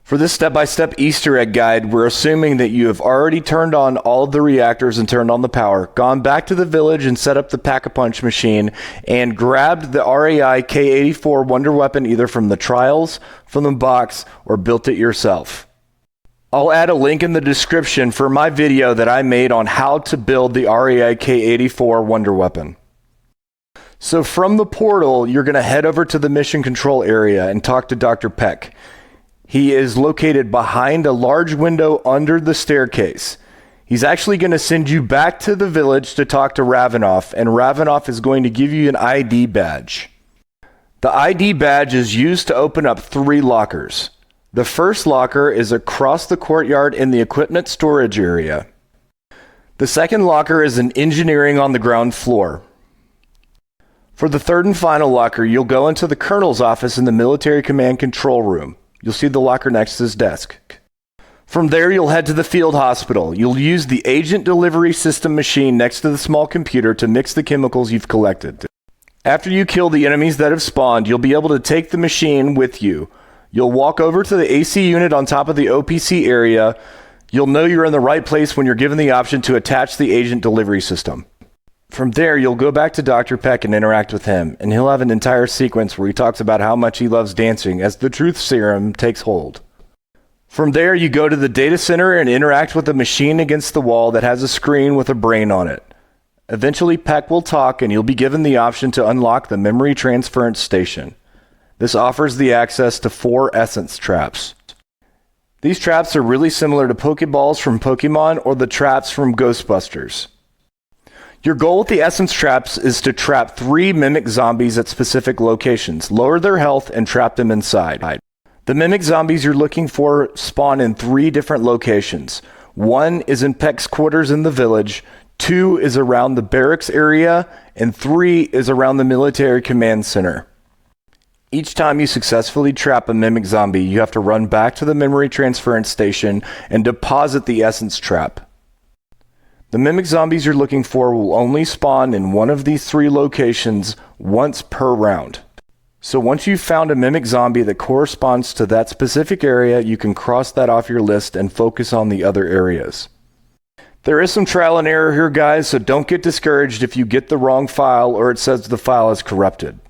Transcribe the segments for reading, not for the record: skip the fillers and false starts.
For this step-by-step Easter egg guide, we're assuming that you have already turned on all of the reactors and turned on the power, gone back to the village and set up the Pack-a-Punch machine, and grabbed the RAI K84 Wonder Weapon either from the trials, from the box, or built it yourself. I'll add a link in the description for my video that I made on how to build the RAI K84 Wonder Weapon. So from the portal, you're going to head over to the mission control area and talk to Dr. Peck. He is located behind a large window under the staircase. He's actually going to send you back to the village to talk to Ravenoff, and Ravenoff is going to give you an ID badge. The ID badge is used to open up 3 lockers. The first locker is across the courtyard in the equipment storage area. The second locker is in engineering on the ground floor. For the third and final locker, you'll go into the colonel's office in the military command control room. You'll see the locker next to his desk. From there, you'll head to the field hospital. You'll use the agent delivery system machine next to the small computer to mix the chemicals you've collected. After you kill the enemies that have spawned, you'll be able to take the machine with you. You'll walk over to the AC unit on top of the OPC area. You'll know you're in the right place when you're given the option to attach the agent delivery system. From there, you'll go back to Dr. Peck and interact with him, and he'll have an entire sequence where he talks about how much he loves dancing as the truth serum takes hold. From there, you go to the data center and interact with a machine against the wall that has a screen with a brain on it. Eventually, Peck will talk, and you'll be given the option to unlock the memory transference station. This offers the access to 4 essence traps. These traps are really similar to Pokeballs from Pokemon or the traps from Ghostbusters. Your goal with the essence traps is to trap 3 mimic zombies at specific locations, lower their health, and trap them inside. The mimic zombies you're looking for spawn in 3 different locations. 1 is in Peck's quarters in the village, 2 is around the barracks area, and 3 is around the military command center. Each time you successfully trap a mimic zombie, you have to run back to the memory transference station and deposit the essence trap. The mimic zombies you're looking for will only spawn in one of these 3 locations once per round. So once you've found a mimic zombie that corresponds to that specific area, you can cross that off your list and focus on the other areas. There is some trial and error here, guys, so don't get discouraged if you get the wrong file or it says the file is corrupted.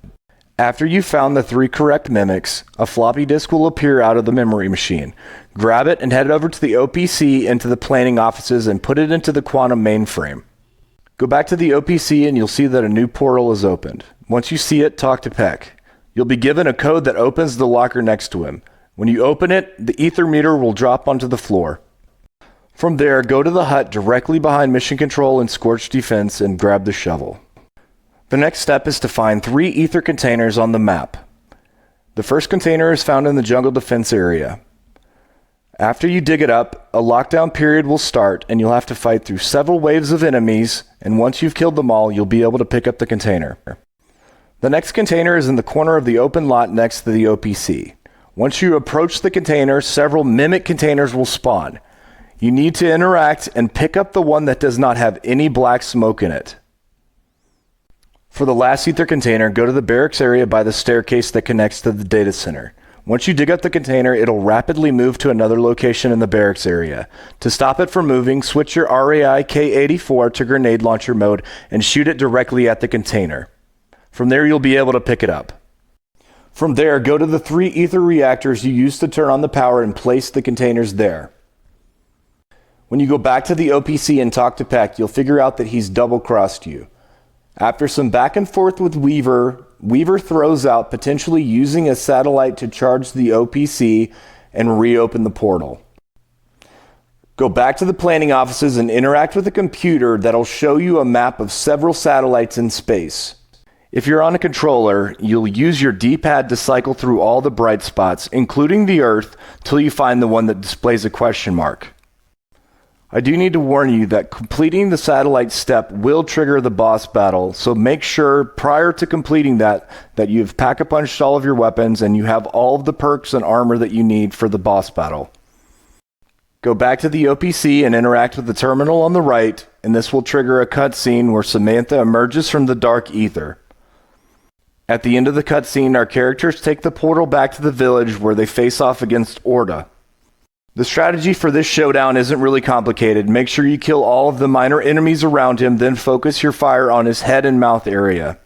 After you've found the 3 correct mimics, a floppy disk will appear out of the memory machine. Grab it and head over to the OPC into the planning offices and put it into the quantum mainframe. Go back to the OPC and you'll see that a new portal is opened. Once you see it, talk to Peck. You'll be given a code that opens the locker next to him. When you open it, the ether meter will drop onto the floor. From there, go to the hut directly behind Mission Control and Scorched Defense and grab the shovel. The next step is to find 3 ether containers on the map. The first container is found in the jungle defense area. After you dig it up, a lockdown period will start and you'll have to fight through several waves of enemies, and once you've killed them all, you'll be able to pick up the container. The next container is in the corner of the open lot next to the OPC. Once you approach the container, several mimic containers will spawn. You need to interact and pick up the one that does not have any black smoke in it. For the last ether container, go to the barracks area by the staircase that connects to the data center. Once you dig up the container, it'll rapidly move to another location in the barracks area. To stop it from moving, switch your RAI K84 to grenade launcher mode and shoot it directly at the container. From there, you'll be able to pick it up. From there, go to the 3 ether reactors you used to turn on the power and place the containers there. When you go back to the OPC and talk to Peck, you'll figure out that he's double-crossed you. After some back and forth with Weaver throws out potentially using a satellite to charge the OPC and reopen the portal. Go back to the planning offices and interact with a computer that'll show you a map of several satellites in space. If you're on a controller, you'll use your D-pad to cycle through all the bright spots, including the Earth, till you find the one that displays a question mark. I do need to warn you that completing the satellite step will trigger the boss battle, so make sure prior to completing that you've pack-a-punched all of your weapons and you have all of the perks and armor that you need for the boss battle. Go back to the OPC and interact with the terminal on the right, and this will trigger a cutscene where Samantha emerges from the dark ether. At the end of the cutscene, our characters take the portal back to the village where they face off against Orda. The strategy for this showdown isn't really complicated. Make sure you kill all of the minor enemies around him, then focus your fire on his head and mouth area.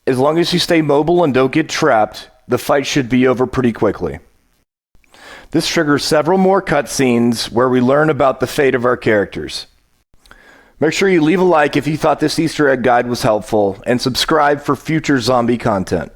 As long as you stay mobile and don't get trapped, the fight should be over pretty quickly. This triggers several more cutscenes where we learn about the fate of our characters. Make sure you leave a like if you thought this Easter egg guide was helpful, and subscribe for future zombie content.